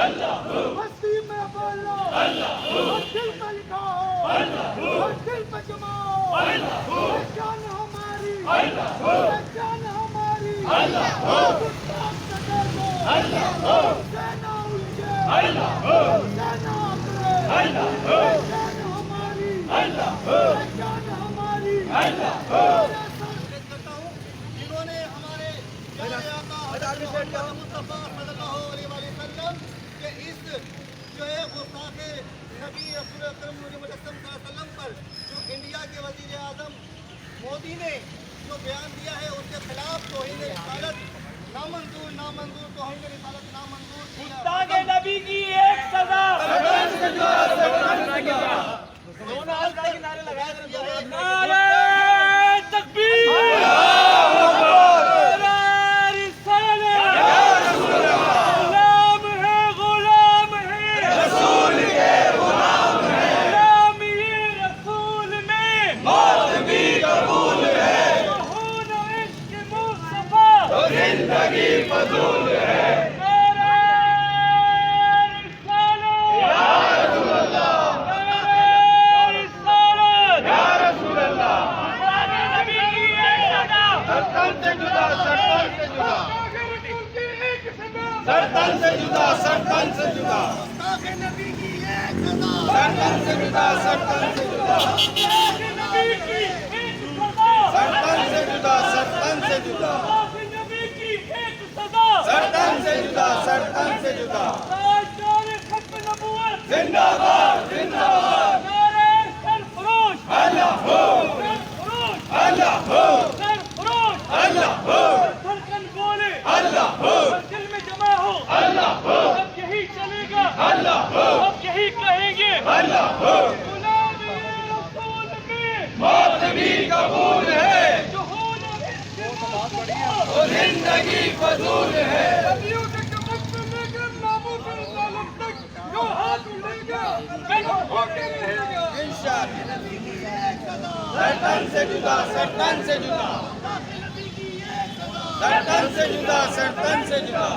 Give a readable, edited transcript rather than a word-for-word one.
مستی میں بولو اور دل کا لکھاؤ اور دل پہ جماؤ، پہچان ہماری، پہچان ہماری، گستاخ سے ڈر دو، حسین الجھے، حسین آکڑے، پہچان ہماری، پہچان ہماری، جنہوں نے ہمارے پیارے آقا حضرت محمد مصطفیٰ صلی اللہ علیہ وسلم کے اس جو ہے گستاخ نبی رسول اکرم نور مجسم صلی اللہ علیہ وسلم پر جو انڈیا کے وزیر اعظم مودی نے جو بیان دیا ہے اس کے خلاف توہین رسالت نامنظور، نامنظور، توہین رسالت نامنظور، گستاخ نبی کی ایک سزا، نعرہ تکبیر، زندگی فضول ہے، سرطان سے جدا، سرطان سے جدا، گستاخ نبی کی ایک سزا، سرطان سے جدا، سرطان سے جدا، گستاخ نبی کی ایک سزا، سرطان سے جدا، سرطان سے جدا، گستاخ نبی کی ایک سزا، سرطان سے جدا، سرطان سے جدا، تاجدار ختم نبوت، زندہ باد، زندہ باد، نعرہ سرفروش، اللہ ہو، سرفروش، اللہ ہو، سرفروش، اللہ ہو، دھڑکن بولے، اللہ ہو، دل میں جمع ہو، اللہ ہو، اب یہی چلے گا، اللہ ہو، اب یہی کہیں گے، اللہ ہو، غلام رسول میں موت بھی قبول ہے، جہود عشق وہ زندگی فضول ہے، نبیوں کے قبض سے لے کر ناموس رسالت تک جو ہاتھ اٹھے گا میں ہو کے رہے گا، انشاءاللہ، سرطان سے جدا، سرطان سے جدا، سرطان سے جدا، سرطان سے جدا،